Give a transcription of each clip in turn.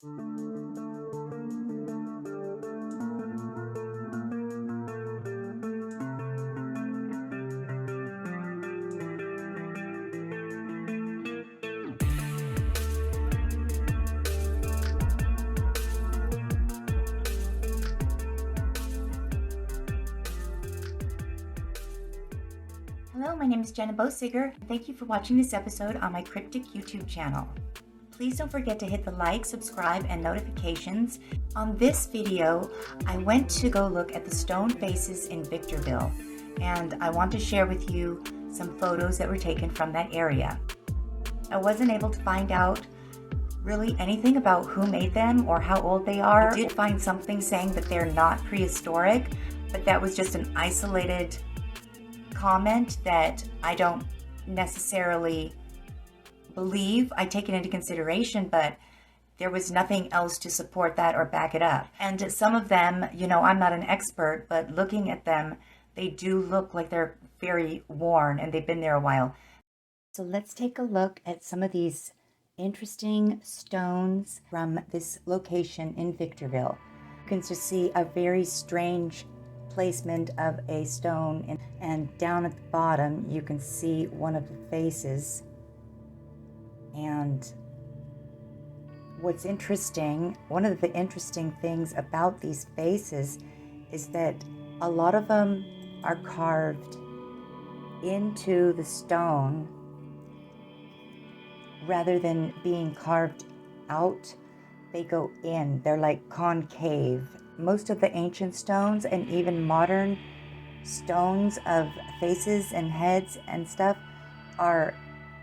Hello, my name is Jenna Bosiger. Thank you for watching this episode on my cryptic YouTube channel. Please don't forget to hit the like, subscribe, and notifications. On this video, I went to go look at the stone faces in Victorville, and I want to share with you some photos that were taken from that area. I wasn't able to find out really anything about who made them or how old they are. I did find something saying that they're not prehistoric, but that was just an isolated comment that I don't necessarily believe. I take it into consideration, but there was nothing else to support that or back it up. And some of them, you know, I'm not an expert, but looking at them, they do look like they're very worn and they've been there a while. So let's take a look at some of these interesting stones from this location in Victorville. You can just see a very strange placement of a stone, and down at the bottom you can see one of the faces. And what's interesting, one of the interesting things about these faces is that a lot of them are carved into the stone rather than being carved out. They go in, they're like concave. Most of the ancient stones and even modern stones of faces and heads and stuff are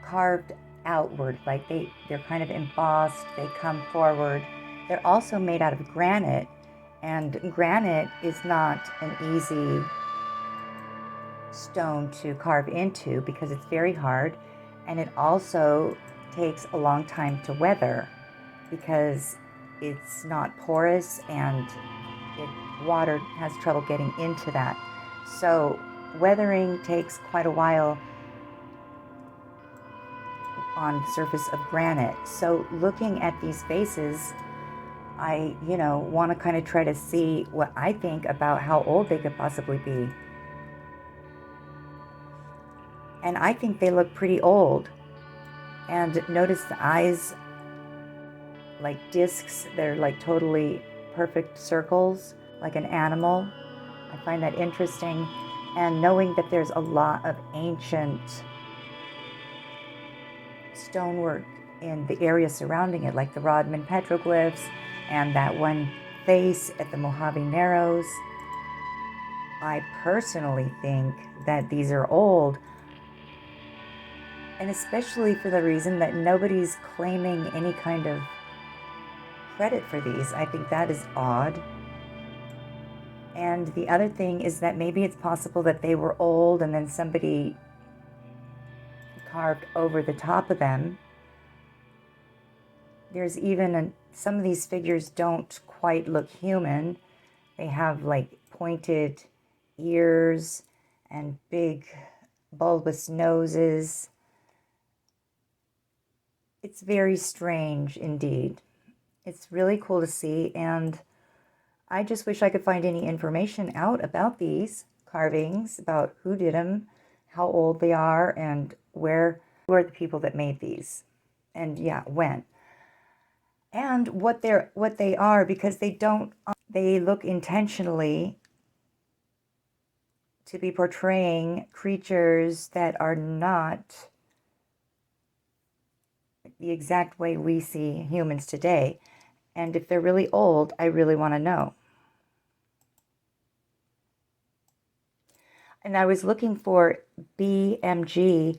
carved outward, like they're kind of embossed, they come forward. They're also made out of granite, and granite is not an easy stone to carve into because it's very hard, and it also takes a long time to weather because it's not porous and water has trouble getting into that. So weathering takes quite a while on the surface of granite. So looking at these faces, I, want to kind of try to see what I think about how old they could possibly be. And I think they look pretty old. And notice the eyes, like discs, they're like totally perfect circles, like an animal. I find that interesting. And knowing that there's a lot of ancient stonework in the area surrounding it, like the Rodman petroglyphs and that one face at the Mohave Narrows, I personally think that these are old. And especially for the reason that nobody's claiming any kind of credit for these. I think that is odd. And the other thing is that maybe it's possible that they were old and then somebody carved over the top of them. There's even some of these figures don't quite look human. They have like pointed ears and big bulbous noses. It's very strange indeed. It's really cool to see, and I just wish I could find any information out about these carvings, about who did them, how old they are, and who are the people that made these, and when, and what they are, because they look intentionally to be portraying creatures that are not the exact way we see humans today. And if they're really old, I really want to know. And I was looking for BMG,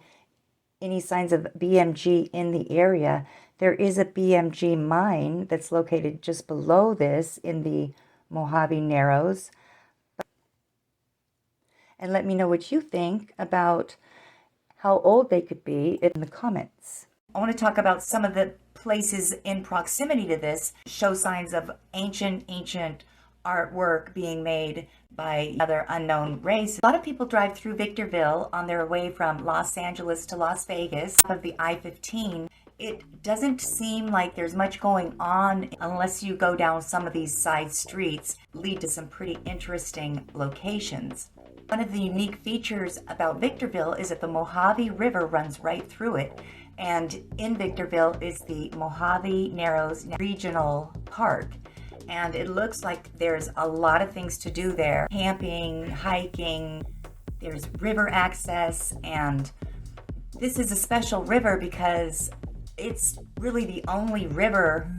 any signs of BMG in the area. There is a BMG mine that's located just below this in the Mohave Narrows. And let me know what you think about how old they could be in the comments. I want to talk about some of the places in proximity to this show signs of ancient artwork being made by another unknown race. A lot of people drive through Victorville on their way from Los Angeles to Las Vegas of the I-15. It doesn't seem like there's much going on unless you go down some of these side streets, lead to some pretty interesting locations. One of the unique features about Victorville is that the Mohave River runs right through it. And in Victorville is the Mohave Narrows Regional Park. And it looks like there's a lot of things to do there. Camping, hiking, there's river access, and this is a special river because it's really the only river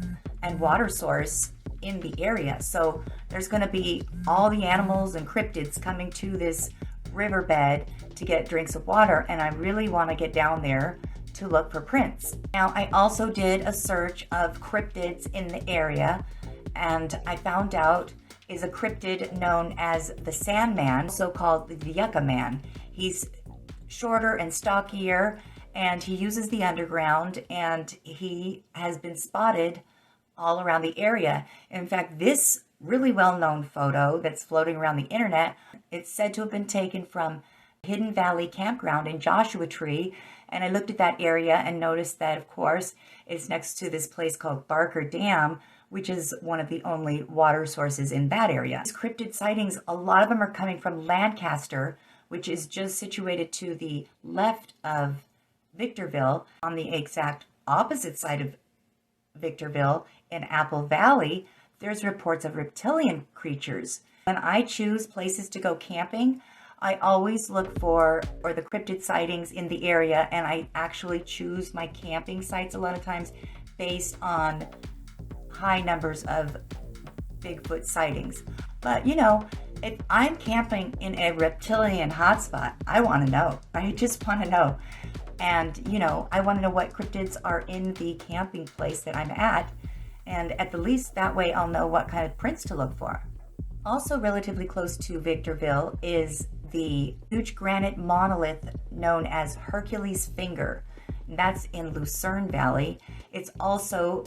and water source in the area. So there's going to be all the animals and cryptids coming to this riverbed to get drinks of water, and I really want to get down there to look for prints. Now, I also did a search of cryptids in the area, and I found out is a cryptid known as the Sandman, so called the Yucca Man. He's shorter and stockier, and he uses the underground, and he has been spotted all around the area. In fact, this really well-known photo that's floating around the internet, it's said to have been taken from Hidden Valley Campground in Joshua Tree, and I looked at that area and noticed that, of course, it's next to this place called Barker Dam, which is one of the only water sources in that area. These cryptid sightings, a lot of them are coming from Lancaster, which is just situated to the left of Victorville. On the exact opposite side of Victorville, in Apple Valley, there's reports of reptilian creatures. When I choose places to go camping, I always look for the cryptid sightings in the area, and I actually choose my camping sites a lot of times based on high numbers of Bigfoot sightings. But you know, if I'm camping in a reptilian hotspot, I want to know. I just want to know. And you know, I want to know what cryptids are in the camping place that I'm at. And at the least, that way I'll know what kind of prints to look for. Also relatively close to Victorville is the huge granite monolith known as Hercules' Finger. That's in Lucerne Valley. It's also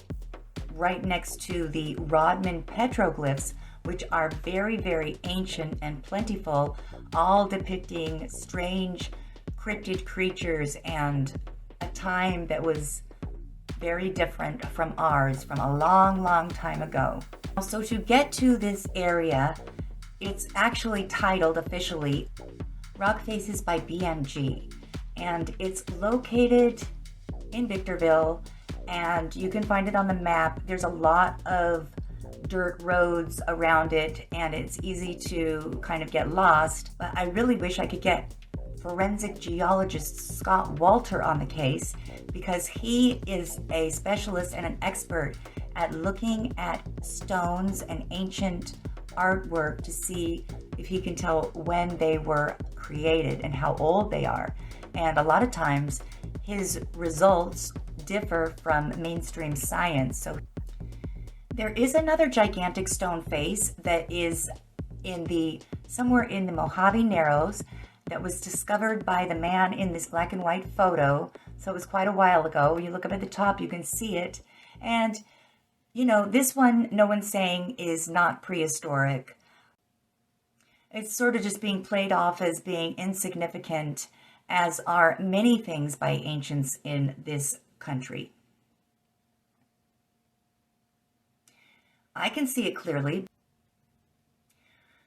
right next to the Rodman petroglyphs, which are very, very ancient and plentiful, all depicting strange cryptid creatures and a time that was very different from ours from a long, long time ago. So to get to this area, it's actually titled officially Rock Faces by BMG, and it's located in Victorville, and you can find it on the map. There's a lot of dirt roads around it, and it's easy to kind of get lost, but I really wish I could get forensic geologist Scott Walter on the case, because he is a specialist and an expert at looking at stones and ancient artwork to see if he can tell when they were created and how old they are. And a lot of times his results differ from mainstream science. So there is another gigantic stone face that is somewhere in the Mohave Narrows that was discovered by the man in this black and white photo. So it was quite a while ago. You look up at the top, you can see it. And you know, this one, no one's saying is not prehistoric. It's sort of just being played off as being insignificant, as are many things by ancients in this country. I can see it clearly.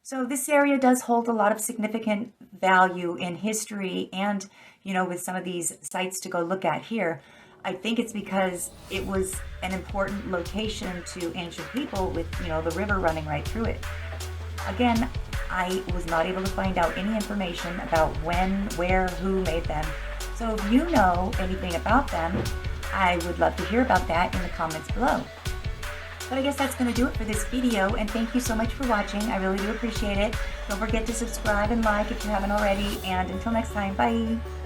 So this area does hold a lot of significant value in history, and, you know, with some of these sites to go look at here, I think it's because it was an important location to ancient people with, you know, the river running right through it. Again, I was not able to find out any information about when, where, who made them. So if you know anything about them, I would love to hear about that in the comments below. But I guess that's going to do it for this video, and thank you so much for watching. I really do appreciate it. Don't forget to subscribe and like if you haven't already, and until next time, bye!